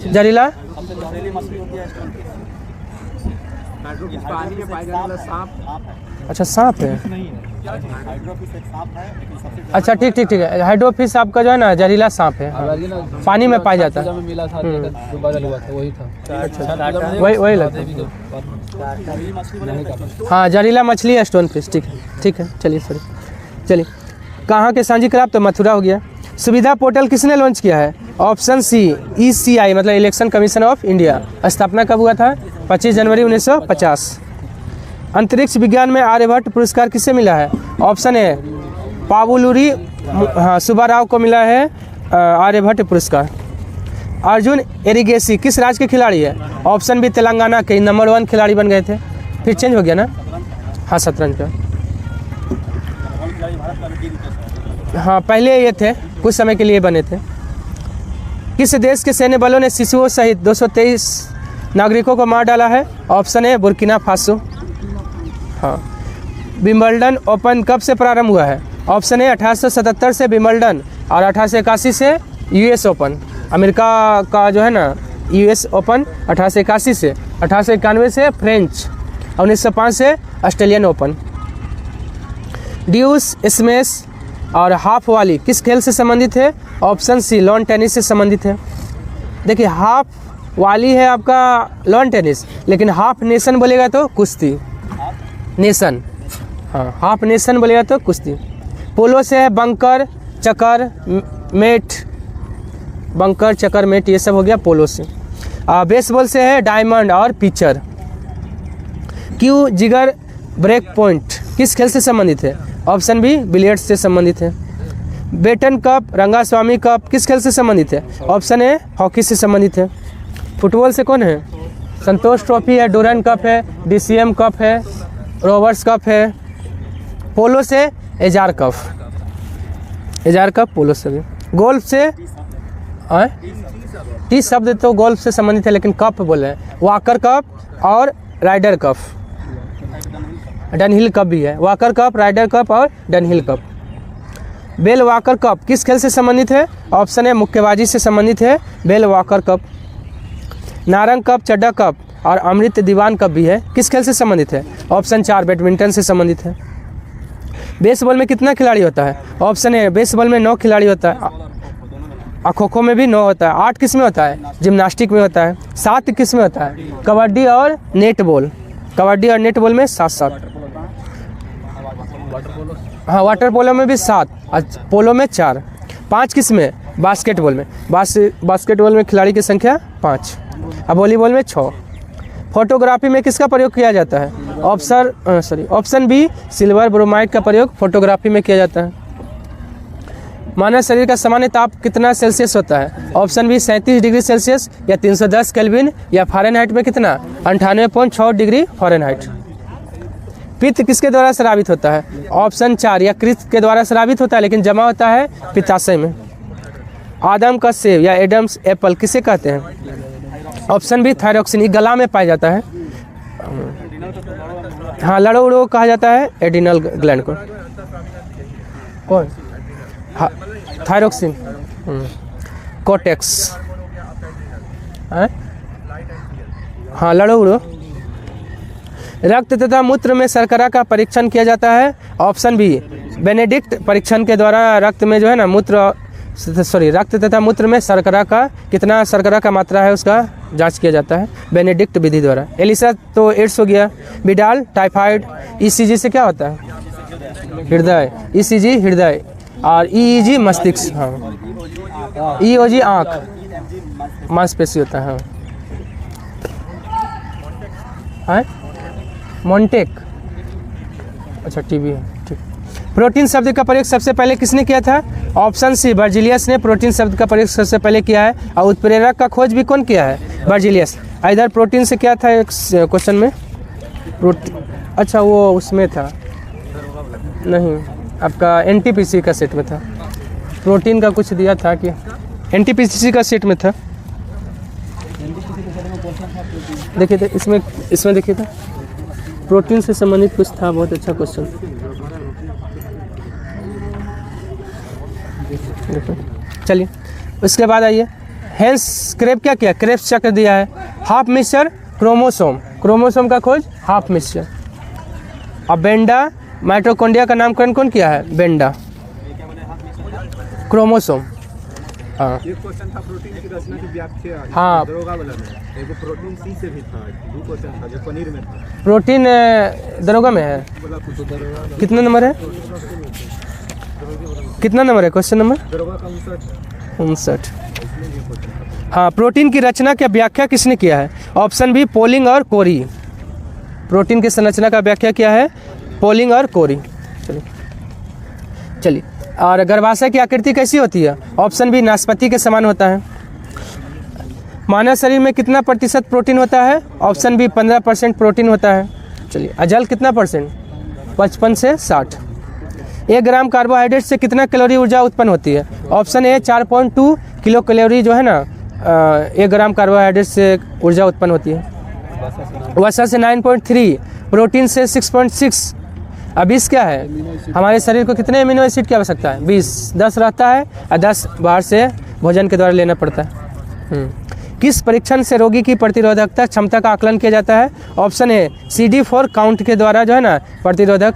जहरीला अच्छा सांप है। अच्छा ठीक है। हाइड्रोफिश आपका जो है ना जहरीला सांप है। हाँ। पानी में पाया जाता है। वही लगता है। हाँ जहरीला मछली है स्टोन फिश, ठीक है। चलिए कहाँ के सांझी क्राफ्ट? तो मथुरा हो गया। सुविधा पोर्टल किसने लॉन्च किया है? ऑप्शन सी ECI मतलब इलेक्शन कमीशन ऑफ इंडिया। स्थापना कब हुआ था? 25 जनवरी 1950। अंतरिक्ष विज्ञान में आर्यभट्ट पुरस्कार किसे मिला है? ऑप्शन ए पावुलुरी सुब्बाराव को मिला है आर्यभट्ट पुरस्कार। अर्जुन एरिगेसी किस राज्य के खिलाड़ी है? ऑप्शन बी तेलंगाना के नंबर 1 खिलाड़ी बन गए थे, फिर चेंज हो गया ना। हाँ शतरंज का। हाँ पहले ये थे, कुछ समय के लिए बने थे। किस देश के सैन्य बलों ने शिशुओं सहित 223 नागरिकों को मार डाला है? ऑप्शन ए बुर्किना फासो। हाँ। विंबलडन ओपन कब से प्रारंभ हुआ है? ऑप्शन ए 1877 से विंबलडन और 1881 से US ओपन। अमेरिका का जो है ना US ओपन 1881 से, 1891 से फ्रेंच, 1905 से ऑस्ट्रेलियन ओपन। ड्यूस स्मैश और हाफ वाली किस खेल से संबंधित है? ऑप्शन सी लॉन टेनिस से संबंधित है। देखिए हाफ वाली है आपका लॉन टेनिस, लेकिन हाफ नेशन बोलेगा तो कुश्ती, नेशन, हाँ हाफ नेशन बोलेगा तो कुश्ती। पोलो से है बंकर, चक्कर, मेट, बंकर, चक्कर, मेट, ये सब हो गया पोलो से। बेसबॉल से है डायमंड और पिचर। क्यू, जिगर, ब्रेक पॉइंट किस खेल से संबंधित है? ऑप्शन बी बिलियर्ड्स से संबंधित है। बेटन कप, रंगास्वामी कप किस खेल से संबंधित है? ऑप्शन ए हॉकी से संबंधित है। फुटबॉल से कौन है? संतोष ट्रॉफी है, डूरन कप है, DCM कप है, रोवर्स कप है। पोलो से एजार कप, एजार कप पोलो से भी। गोल्फ से टी शब्द तो गोल्फ से संबंधित है, लेकिन कप बोले हैं, वाकर कप और राइडर कप, डनहिल कप भी है, वाकर कप, राइडर कप और डनहिल कप। बेल वाकर कप किस खेल से संबंधित है? ऑप्शन है मुक्केबाजी से संबंधित है Val walker cup. Narang cup, Chadha cup और अमृत दीवान कप भी है, किस खेल से संबंधित है? ऑप्शन 4 बैडमिंटन से संबंधित है। बेसबॉल में कितना खिलाड़ी होता है? ऑप्शन ए बेसबॉल में 9 खिलाड़ी होता है, खो खो में भी 9 होता है। 8 किस में होता है? जिम्नास्टिक में होता है। 7 किस में होता है? कबड्डी और नेट बॉल, कबड्डी और नेट बॉल में 7-7। हाँ वाटर पोलो में भी 7, पोलो में 4। 5 किस में? बास्केटबॉल में, बास्केटबॉल में खिलाड़ी की संख्या 5। अब वॉलीबॉल में 6। फोटोग्राफी में किसका प्रयोग किया जाता है? ऑप्शन बी सिल्वर ब्रोमाइड का प्रयोग फोटोग्राफी में किया जाता है। मानव शरीर का सामान्य ताप कितना सेल्सियस होता है? ऑप्शन बी 37 डिग्री सेल्सियस या 310 केल्विन या फ़ारेनहाइट में कितना? 98.6 डिग्री फ़ारेनहाइट। पित्त किसके द्वारा स्रावित होता है? ऑप्शन 4 यकृत के द्वारा स्रावित होता है, लेकिन जमा होता है पित्ताशय में। आदम का सेब या एडम्स एप्पल किसे कहते हैं? ऑप्शन बी थायरॉक्सिन, गला में पाया जाता है। हाँ लड़ो उड़ो कहा जाता है एडिनल ग्लैंड को। कौन? हाँ थायरॉक्सिन, कोटेक्स। हाँ लड़ो उड़ो। रक्त तथा मूत्र में शर्करा का परीक्षण किया जाता है। ऑप्शन बी बेनेडिक्ट परीक्षण के द्वारा रक्त में जो है ना रक्त तथा मूत्र में शर्करा का कितना शर्करा का मात्रा है उसका जांच किया जाता है बेनेडिक्ट विधि द्वारा। एलिसा तो एड्स हो गया। बिडाल टाइफाइड। ECG से क्या होता है? हृदय, ECG हृदय और EEG मस्तिष्क। हाँ EOG आँख, मांसपेशी होता है। हाँ मॉन्टेक, अच्छा टीबी है, ठीक। प्रोटीन शब्द का प्रयोग सबसे पहले किसने किया था? ऑप्शन सी बर्जिलियस ने प्रोटीन शब्द का प्रयोग सबसे पहले किया है। और उत्प्रेरक का खोज भी कौन किया है? बर्जिलियस। इधर प्रोटीन से क्या था क्वेश्चन में? प्रोटीन, अच्छा वो उसमें था नहीं, आपका NTPC का सेट में था। प्रोटीन का कुछ दिया था कि NTPC का सेट में था। देखिए थे इसमें देखिए था प्रोटीन से संबंधित कुछ था, बहुत अच्छा क्वेश्चन। चलिए उसके बाद आइए हेंस क्रेब क्या किया? क्रेब्स चक्र दिया है। हाफ मिक्सचर क्रोमोसोम, क्रोमोसोम का खोज हाफ मिक्सचर। अब बेंडा माइटोकॉन्ड्रिया का नामकरण कौन किया है? बेंडा। क्रोमोसोम, हाँ एक क्वेश्चन था प्रोटीन की रचना की व्याख्या। हाँ दरोगा वाला में एगो प्रोटीन सी से भी था, 2 क्वेश्चन था जो पनीर में था। प्रोटीन दरोगा में है। बोला कुछ दरोगा, कितना नंबर है? कितना नंबर है क्वेश्चन नंबर? दरोगा का 59। हाँ प्रोटीन की रचना की व्याख्या किसने किया है? ऑप्शन बी पोलिंग और कोरी। प्रोटीन की संरचना का व्याख्या किया है पोलिंग और कोरी। चलिए और गर्भाशय की आकृति कैसी होती है? ऑप्शन बी नाशपाती के समान होता है। मानव शरीर में कितना प्रतिशत प्रोटीन होता है? ऑप्शन बी 15% प्रोटीन होता है। चलिए अजल कितना %? 55 से 60। 1 ग्राम कार्बोहाइड्रेट से कितना कैलोरी ऊर्जा उत्पन्न होती है? ऑप्शन ए 4.2 किलो कैलोरी जो है ना 1 ग्राम कार्बोहाइड्रेट से ऊर्जा उत्पन्न होती है। वसा से 9.3, प्रोटीन से 6.6। अब 20 क्या है? हमारे शरीर को कितने अमीनो एसिड की आवश्यकता है? 20। 10 रहता है और 10 बाहर से भोजन के द्वारा लेना पड़ता है। किस परीक्षण से रोगी की प्रतिरोधकता क्षमता का आकलन किया जाता है? ऑप्शन ए CD4 काउंट के द्वारा जो है ना प्रतिरोधक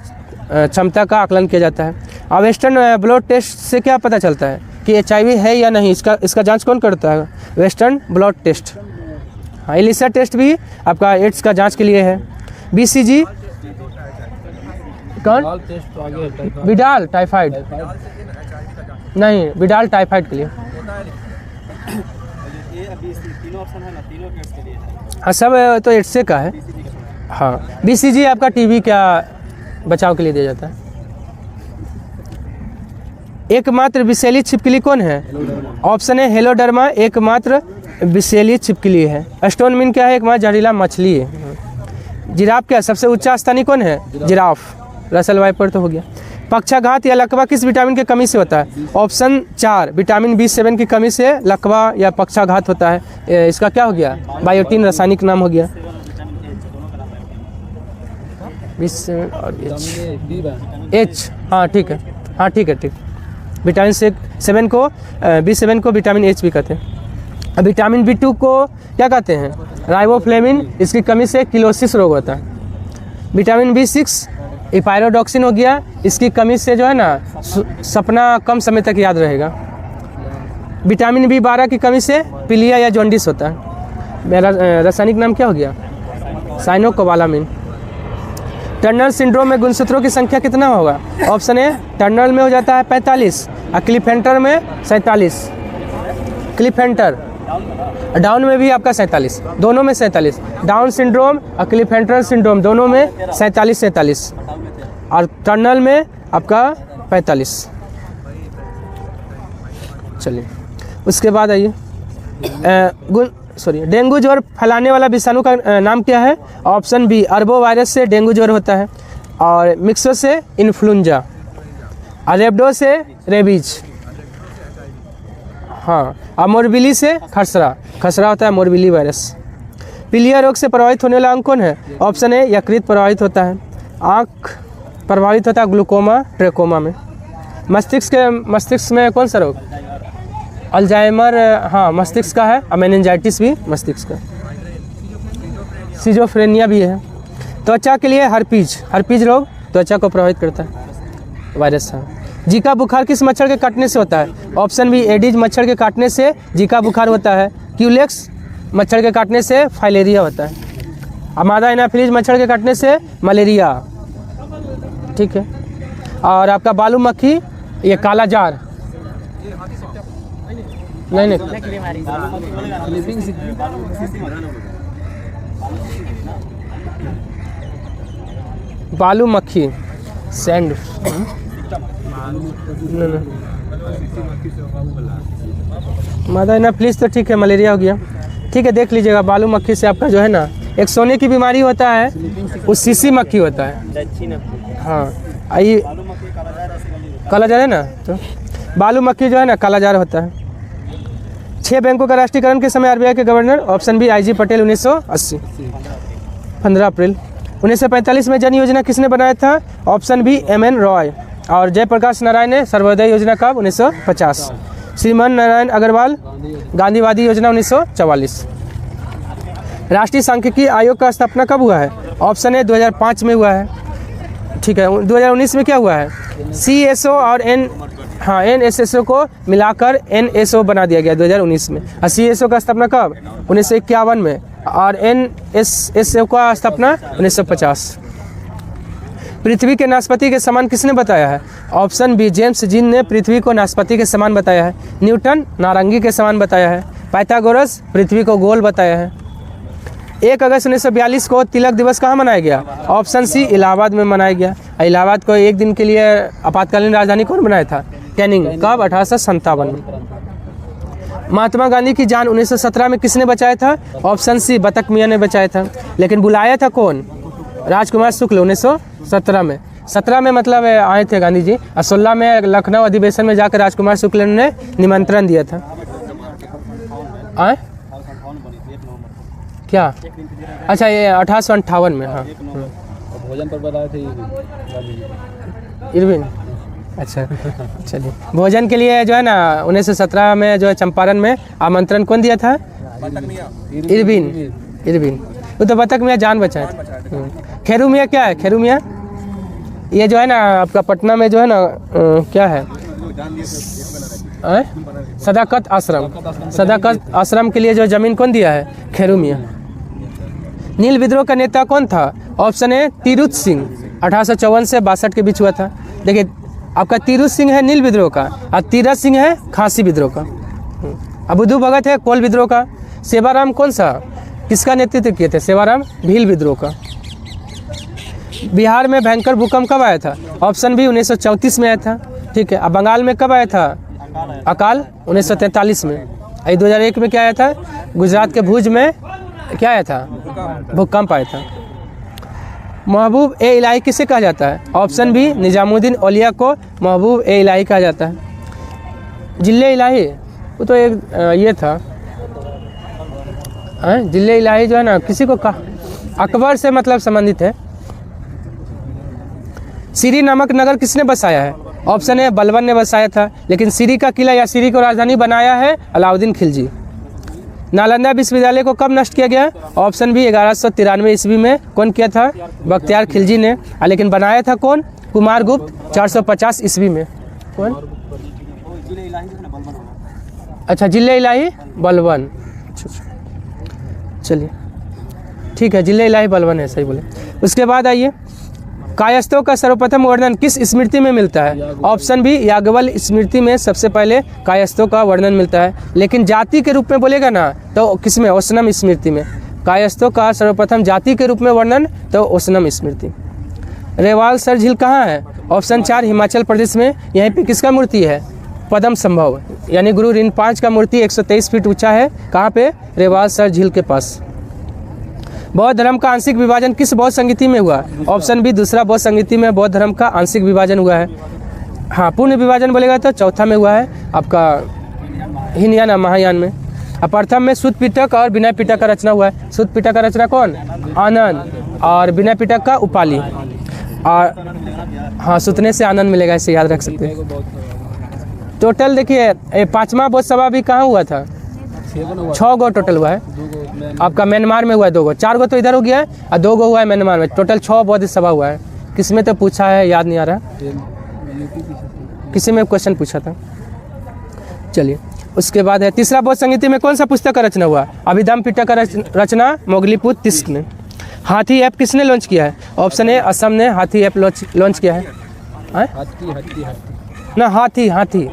क्षमता का आकलन किया जाता है। अब वेस्टर्न ब्लड टेस्ट से क्या पता चलता है कि HIV है या नहीं? इसका जांच कौन करता है? Western blood test. हाँ, एलिसा टेस्ट भी आपका एड्स का जांच के लिए है। BCG कौन? ऑल टेस्ट आगे है, टाइफाइड। विडाल टाइफाइड नहीं, विडाल टाइफाइड के लिए। ये अभी तीनों ऑप्शन है ना, तीनों टेस्ट के लिए है। हाँ, सब तो एड्स का है। हाँ, BCG आपका टीबी का बचाव के लिए दिया जाता है। एकमात्र विषैली छिपकली कौन है? ऑप्शन है हेलोडर्मा, एकमात्र विषैली छिपकली है। स्टोन मिन क्या है? एकमात्र जहरीला मछली है। जिराफ क्या है? सबसे ऊंचा स्तनी कौन है? जिराफ। रसल वाइपर तो हो गया। पक्षाघात या लकवा किस विटामिन की कमी से होता है? ऑप्शन 4 विटामिन B7 की कमी से लकवा या पक्षाघात होता है। इसका क्या हो गया? बायोटीन रासायनिक नाम हो गया। B7 और H। हाँ ठीक है, हाँ ठीक है, ठीक। विटामिन B7 को विटामिन H भी कहते हैं। अब विटामिन B2 को क्या कहते हैं? राइबोफ्लेविन। इसकी कमी से किलोसिस रोग होता है। विटामिन B6 इपायरोडॉक्सिन हो गया, इसकी कमी से जो है ना सपना कम समय तक याद रहेगा। विटामिन B12 की कमी से पीलिया या जॉन्डिस होता है। मेरा रासायनिक नाम क्या हो गया? साइनोकोबालामिन। टर्नर सिंड्रोम में गुणसूत्रों की संख्या कितना होगा? ऑप्शन ए टर्नर में हो जाता है 45 और क्लिफेंटर में 47। क्लिफेंटर डाउन में भी आपका 47, दोनों में 47। डाउन सिंड्रोम और क्लिफेंटर सिंड्रोम दोनों में 47 और टर्नल में आपका 45। चलिए उसके बाद आइए, डेंगू ज्वर फैलाने वाला विषाणु का नाम क्या है? ऑप्शन बी अरबो वायरस से डेंगू ज्वर होता है, और मिक्सो से इन्फ्लुएंजा, और रेबडो से रेबीज। हाँ, और मोरबिली से खसरा होता है मोरबिली वायरस। पीलिया रोग से प्रभावित होने वाला अंग कौन है? ऑप्शन ए यकृत प्रभावित होता है। आँख प्रभावित होता है ग्लूकोमा ट्रेकोमा में। मस्तिष्क में कौन सा रोग? अल्जाइमर, हाँ मस्तिष्क का है। और मेनिंजाइटिस भी मस्तिष्क का। सिजोफ्रेनिया भी है। त्वचा के लिए हर्पीज रोग त्वचा को प्रभावित करता है, वायरस है। जीका बुखार किस मच्छर के काटने से होता है? ऑप्शन बी एडिज मच्छर के काटने से जीका बुखार होता है। क्यूलेक्स मच्छर के काटने से फाइलेरिया होता है। अमादा एनाफिलीज मच्छर के काटने से मलेरिया, ठीक है। और आपका बालू मक्खी, ये काला जार, नहीं बालू मक्खी सैंड, मादा एनाफिलीज तो ठीक है, मलेरिया हो गया, ठीक है। देख लीजिएगा, बालू मक्खी से आपका जो है ना एक सोने की बीमारी होता है, वो सीसी मक्खी होता है। हाँ, आइए कालाजार है ना, तो बालू मक्खी जो है ना कालाजार होता है। 6 बैंकों का राष्ट्रीयकरण के समय आरबीआई के governor? Option B IG Patel 1980, 15 April. 1945 में जन योजना किसने बनाया था? Option B MN Roy. और जयप्रकाश नारायण ने सर्वोदय योजना कब? 1950। श्रीमान नारायण अग्रवाल गांधीवादी योजना 1944। राष्ट्रीय सांख्यिकी आयोग का स्थापना कब हुआ है? ऑप्शन ए 2005 में हुआ है, ठीक है। 2019 में क्या हुआ है? CSO और NSSO को मिलाकर NSO बना दिया गया 2019 में। और CSO का स्थापना कब? 1951 में। और NSSO का स्थापना 1950। पृथ्वी के नाशपाती के समान किसने बताया है? ऑप्शन बी जेम्स जीन ने पृथ्वी को नाशपाती के समान बताया है। न्यूटन नारंगी के समान बताया है। पाइथागोरस पृथ्वी को गोल बताया है। 1 अगस्त 1942 को तिलक दिवस कहाँ मनाया गया? ऑप्शन सी इलाहाबाद में मनाया गया। इलाहाबाद को एक दिन के लिए आपातकालीन राजधानी कौन बनाया था? कैनिंग। कब? 1857 में। महात्मा गांधी की जान 1917 में किसने बचाया था? ऑप्शन सी बतख मियाँ ने बचाया था। लेकिन बुलाया था कौन? राजकुमार शुक्ल 1917 में। 17 में मतलब आए थे गांधी जी, और 16 में लखनऊ अधिवेशन में जाकर राजकुमार शुक्ल ने निमंत्रण दिया था। आए क्या? अच्छा, ये 1858 में। हाँ, भोजन पर बताए थे इरविन। अच्छा चलिए, भोजन के लिए जो है ना 1917 में जो है चंपारण में आमंत्रण कौन दिया था? इरविन। वो तो बतख मियाँ जान बचाए थे। खेरू मियाँ क्या है? खेरू मियाँ ये जो है ना आपका पटना में जो है ना क्या है? सदाकत आश्रम के लिए जो ज़मीन कौन दिया है? खेरू मियाँ। नील विद्रोह का नेता कौन था? ऑप्शन ए तिरुत सिंह, 1854 से 62 के बीच हुआ था। देखिए आपका तिरुत सिंह है नील विद्रोह का, और तीरथ सिंह है खासी विद्रोह का। अब बुद्धू भगत है कोल विद्रोह का। सेवाराम कौन सा, किसका नेतृत्व किए थे? सेवाराम भील विद्रोह का। बिहार में भयंकर भूकंप कब आया था? ऑप्शन बी 1934 में आया था। ठीक है। अब बंगाल में कब आया था अकाल? 1943 में। 2001 में क्या आया था? गुजरात के भुज में क्या आया था? भूकंप आया था। महबूब ए इलाही किसे कहा जाता है? ऑप्शन बी निजामुद्दीन औलिया को महबूब ए इलाही कहा जाता है। जिले इलाही वो तो एक ये था, जिले इलाही जो है ना किसी को कहा, अकबर से मतलब संबंधित है। सीरी नामक नगर किसने बसाया है? ऑप्शन ए बलबन ने बसाया था, लेकिन सीरी का किला या सीरी को राजधानी बनाया है अलाउद्दीन खिलजी। नालंदा विश्वविद्यालय को कब नष्ट किया गया? ऑप्शन बी 1193 ईस्वी में। कौन किया था? बख्तियार खिलजी ने। लेकिन बनाया था कौन? कुमारगुप्त 450 ईस्वी में। कौन? अच्छा जिले इलाही बलबन। चलिए ठीक है, जिले इलाही बलबन है, सही बोले। उसके बाद आइए, कायस्थों का सर्वप्रथम वर्णन किस स्मृति में मिलता है? ऑप्शन बी याज्ञवल्क्य स्मृति में सबसे पहले कायस्थों का वर्णन मिलता है। लेकिन जाति के रूप में बोलेगा ना तो किस में? ओसनम स्मृति में। कायस्थों का सर्वप्रथम जाति के रूप में वर्णन तो ओसनम स्मृति। रेवालसर झील कहाँ है? ऑप्शन 4 हिमाचल प्रदेश में। यहीं पे किसका मूर्ति है? पद्म संभव यानी गुरु ऋण5 का मूर्ति 123 फीट ऊंचा है। कहाँ पे? रेवालसर झील के पास। बौद्ध धर्म का आंशिक विभाजन किस बौद्ध संगीति में हुआ? ऑप्शन बी दूसरा बौद्ध संगीति में बौद्ध धर्म का आंशिक विभाजन हुआ है। हाँ, पूर्ण विभाजन बोलेगा तो चौथा में हुआ है आपका हीनयान महायान में। अब प्रथम में सुत्त पिटक और विनय पिटक का रचना हुआ है। सुत्त पिटक का रचना कौन? आनंद। और विनय पिटक का उपाली। और हाँ, सुतने से आनंद मिलेगा, इसे याद रख सकते हैं। टोटल देखिए 5वां बौद्ध सभा भी कहाँ हुआ था? 6 गो टोटल हुआ है। आपका म्यांमार में हुआ है 2 गो, 4 गो तो इधर हो गया है और 2 गो हुआ है म्यांमार में। टोटल 6 बौद्ध सभा हुआ है। किसमें तो पूछा है, याद नहीं आ रहा, किसी में क्वेश्चन पूछा था। चलिए उसके बाद है तीसरा बौद्ध संगीति में कौन सा पुस्तक का रचना हुआ? अभिधम्म पिटक का रचना मोगलीपुत्र तिस्क ने। हाथी ऐप किसने लॉन्च किया है? ऑप्शन ए असम ने हाथी ऐप लॉन्च किया है। ना हाथी हाथी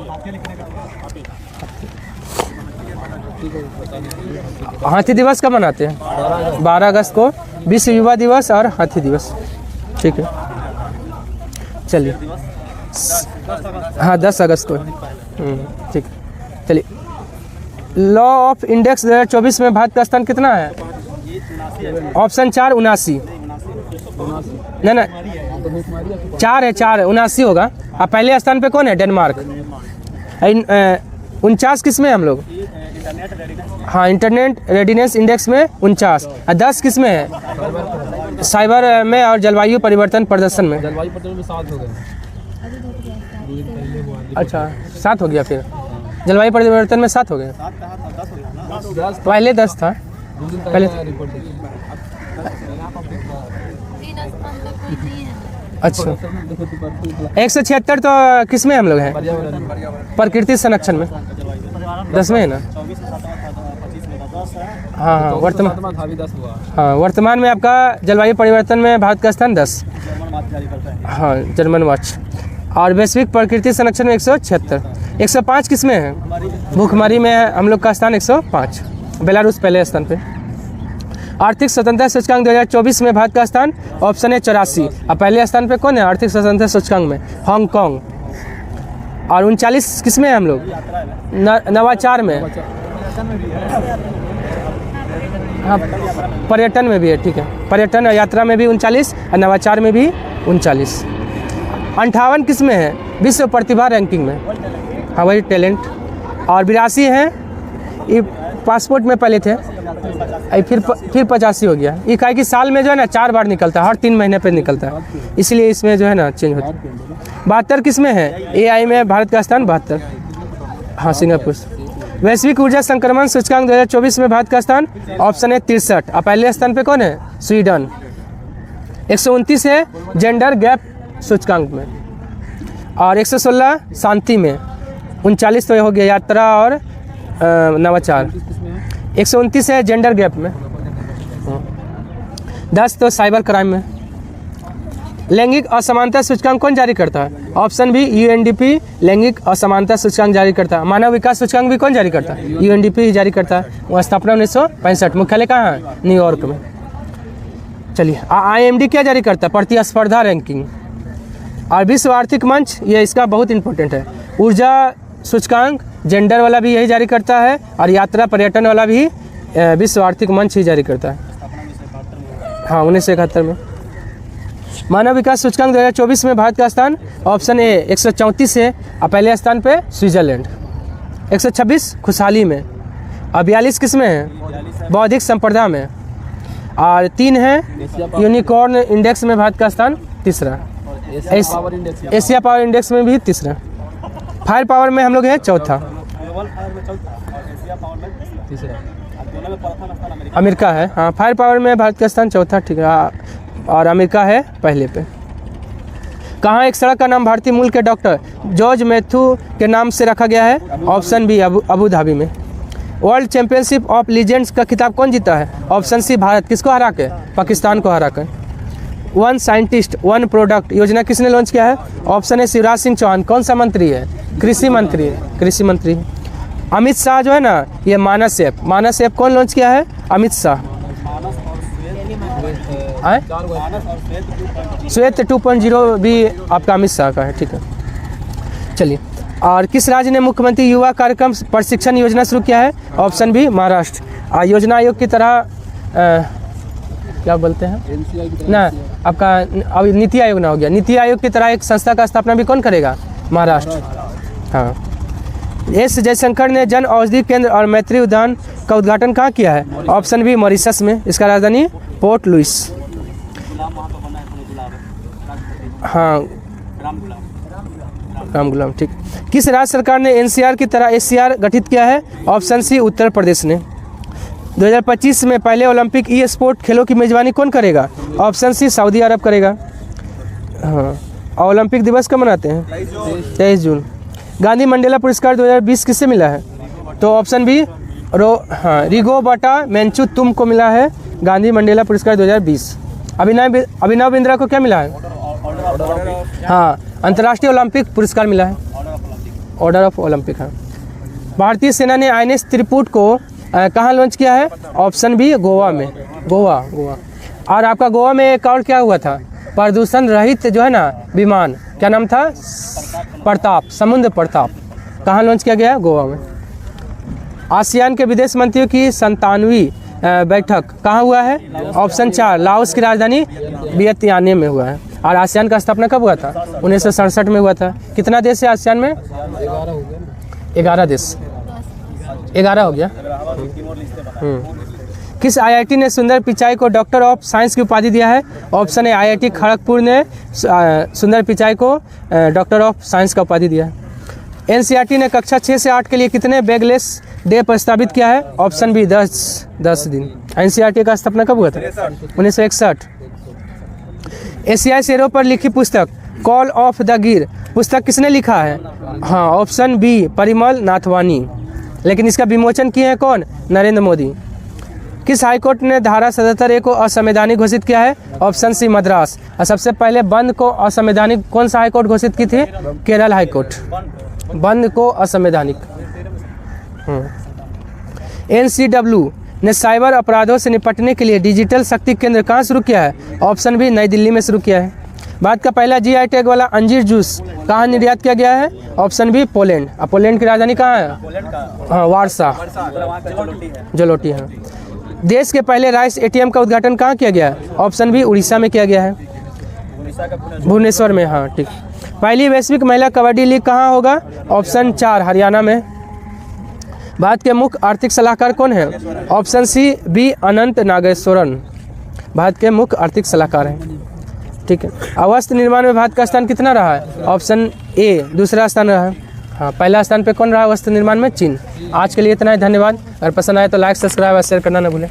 दिवस कब मनाते हैं? 12 अगस्त को विश्व युवा दिवस और हाथी दिवस। ठीक है, चलिए हाँ 10 अगस्त को। ठीक है, चलिए। लॉ ऑफ इंडेक्स 2024 में भारत का स्थान कितना है? ऑप्शन 4 79। ना 4 है, 79 होगा। अब पहले स्थान पे कौन है? डेनमार्क। 49 किस में है हम लोग? हाँ, इंटरनेट रेडीनेस इंडेक्स में 49। 10 किस में है? साइबर में और जलवायु परिवर्तन प्रदर्शन में। जलवायु परिवर्तन में 7 हो गए। अच्छा 7 हो गया, फिर जलवायु परिवर्तन में 7 हो गए। पहले 10 था पहले। अच्छा 176 तो किस में हम लोग हैं? प्रकृति संरक्षण में 10 में है ना। हाँ वर्तमान में आपका जलवायु परिवर्तन में भारत का स्थान 10। हाँ जर्मन वॉच। और वैश्विक प्रकृति संरक्षण में 176। 105 किस में है? भूखमरी में हम लोग का स्थान 105। बेलारूस पहले स्थान पे। आर्थिक स्वतंत्रता सूचकांक 2024 में भारत का स्थान ऑप्शन है 84। अब पहले स्थान पे कौन है आर्थिक स्वतंत्रता सूचकांक में? हांगकांग। और 39 किस में है हम लोग? नवाचार में। हाँ पर्यटन में भी है। ठीक है, पर्यटन और यात्रा में भी 39 और नवाचार में भी 39। 58 किस में है? विश्व प्रतिभा रैंकिंग में। हाँ वही टैलेंट। और 82 है ये पासपोर्ट में पहले थे, फिर 85 हो गया। ये काहे कि साल में जो है ना 4 बार निकलता है, हर 3 महीने पे निकलता है, इसलिए इसमें जो है ना चेंज होता है। 72 किस में है? AI में भारत का स्थान 72। हाँ सिंगापुर। वैश्विक ऊर्जा संक्रमण सूचकांक 2024 में भारत का स्थान ऑप्शन है 63। अब पहले स्थान पे कौन है? स्वीडन। 129 है जेंडर गैप सूचकांक में। और 116 शांति में। 39 तो हो गया यात्रा और नवाचार। 129 है जेंडर गैप में। 10 तो साइबर क्राइम में। लैंगिक असमानता सूचकांक कौन जारी करता है? ऑप्शन बी यूएनडीपी लैंगिक असमानता सूचकांक जारी करता है। मानव विकास सूचकांक भी कौन जारी करता है? यूएनडीपी ही जारी करता है। वह स्थापना 1965। मुख्यालय कहाँ है? न्यूयॉर्क में। चलिए आईएमडी क्या जारी करता है? प्रतिस्पर्धा रैंकिंग। और विश्व आर्थिक मंच, ये इसका बहुत इंपॉर्टेंट है। ऊर्जा सूचकांक जेंडर वाला भी यही जारी करता है, और यात्रा पर्यटन वाला भी विश्व आर्थिक मंच ही जारी करता है। हाँ 1971 में। मानव विकास सूचकांक 2024 में भारत का स्थान ऑप्शन ए 134 है, और पहले स्थान पे स्विट्जरलैंड। 126 खुशहाली में, और 42 किस में है? बौद्धिक संपदा में, और 3 है यूनिकॉर्न इंडेक्स में भारत का स्थान तीसरा। एशिया पावर इंडेक्स में भी तीसरा। फायर पावर में हम लोग हैं चौथा। ग्लोबल फायर में चौथा, एशिया पावर में तीसरा, दोनों में प्रथम स्थान अमेरिका है। हाँ फायर पावर में भारत का स्थान चौथा, ठीक है, और अमेरिका है पहले पे। कहाँ एक सड़क का नाम भारतीय मूल के डॉक्टर जॉर्ज मैथ्यू के नाम से रखा गया है? ऑप्शन बी अबू धाबी में। वर्ल्ड चैंपियनशिप ऑफ लीजेंड्स का खिताब कौन जीता है? Option C Bharat. किसको हरा के? पाकिस्तान को हरा कर। वन साइंटिस्ट वन प्रोडक्ट योजना किसने लॉन्च किया है? ऑप्शन है शिवराज सिंह चौहान। कौन सा मंत्री है? कृषि मंत्री है। कृषि मंत्री। अमित शाह जो है ना, ये मानस ऐप कौन लॉन्च किया है? अमित शाह। श्वेत 2.0 भी आपका अमित शाह का है, ठीक है। चलिए, और किस राज्य ने मुख्यमंत्री युवा कार्यक्रम प्रशिक्षण योजना शुरू किया है? Option B Maharashtra. योजना आयोग की तरह क्या बोलते हैं ना, आपका अभी नीति आयोग ना हो गया, नीति आयोग की तरह एक संस्था का स्थापना भी कौन करेगा? महाराष्ट्र। हाँ। एस जयशंकर ने जन औषधि केंद्र और मैत्री उद्यान का उद्घाटन कहाँ किया है? ऑप्शन बी मॉरिशस में। इसका राजधानी पोर्ट लुइस। हाँ राम गुलाम, ठीक। किस राज्य सरकार ने एनसीआर की तरह एससीआर गठित किया है? ऑप्शन सी उत्तर प्रदेश ने। 2025 में पहले ओलंपिक ई स्पोर्ट खेलों की मेजबानी कौन करेगा? ऑप्शन सी सऊदी अरब करेगा। हाँ, ओलंपिक दिवस कब मनाते हैं? 23 जून। गांधी मंडेला पुरस्कार 2020 किससे मिला है? तो ऑप्शन बी रिगोबर्टा मेंचुतुम को मिला है गांधी मंडेला पुरस्कार 2020। अभिनव बिंद्रा को क्या मिला है? हाँ, अंतर्राष्ट्रीय ओलंपिक पुरस्कार मिला है, ऑर्डर ऑफ ओलंपिक। हाँ। भारतीय सेना ने आईएनएस त्रिपुट को कहाँ लॉन्च किया है? ऑप्शन बी गोवा में। गोवा। और आपका गोवा में एक और क्या हुआ था? प्रदूषण रहित जो है ना विमान, क्या नाम था? प्रताप, समुद्र प्रताप। कहाँ लॉन्च किया गया? गोवा में। आसियान के विदेश मंत्रियों की 97वीं बैठक कहाँ हुआ है? ऑप्शन 4 लाओस की राजधानी वियतनाम में हुआ है। और आसियान का स्थापना कब हुआ था? 1967 में हुआ था। कितना देश है आसियान में? 11 देश। 11 हो गया। किस आईआईटी ने सुंदर पिचाई को डॉक्टर ऑफ साइंस की उपाधि दिया है? ऑप्शन है आईआईटी खड़गपुर ने सुंदर पिचाई को डॉक्टर ऑफ साइंस का उपाधि दिया है। एनसीईआरटी ने कक्षा 6 से 8 के लिए कितने बैगलेस डे प्रस्तावित किया है? ऑप्शन बी 10 दिन। एनसीईआरटी का स्थापना कब हुआ था? 1961। एशियाई शेरों पर लिखी पुस्तक कॉल ऑफ द गिर पुस्तक किसने लिखा है? हाँ, ऑप्शन बी परिमल नाथवानी। लेकिन इसका विमोचन किए हैं कौन? नरेंद्र मोदी। किस हाईकोर्ट ने धारा 77A को असंवैधानिक घोषित किया है? Option C Madras. और सबसे पहले बंद को असंवैधानिक कौन सा हाईकोर्ट घोषित की थी? केरल हाईकोर्ट। बंद को असंवैधानिक। NCW ने साइबर अपराधों से निपटने के लिए डिजिटल शक्ति केंद्र कहाँ शुरू किया है? ऑप्शन बी नई दिल्ली में शुरू किया है। भारत का पहला GI टैग वाला अंजीर जूस कहाँ निर्यात किया गया है? Option B Poland. और पोलैंड की राजधानी कहाँ है? हाँ, वारसा। जलोटी। हाँ। देश के पहले राइस ATM का उद्घाटन कहाँ किया गया है? ऑप्शन बी उड़ीसा में किया गया है, भुवनेश्वर में। हाँ, ठीक। पहली वैश्विक महिला कबड्डी लीग कहाँ होगा? ऑप्शन 4 हरियाणा में। भारत के मुख्य आर्थिक सलाहकार कौन है? ऑप्शन सी बी अनंत नागेश्वरन भारत के मुख्य आर्थिक सलाहकार हैं, ठीक है। वस्त्र निर्माण में भारत का स्थान कितना रहा है? ऑप्शन ए दूसरा स्थान रहा है। हाँ, पहला स्थान पे कौन रहा वस्त्र निर्माण में? चीन। आज के लिए इतना ही, धन्यवाद। अगर पसंद आए तो लाइक सब्सक्राइब और शेयर करना न भूलें।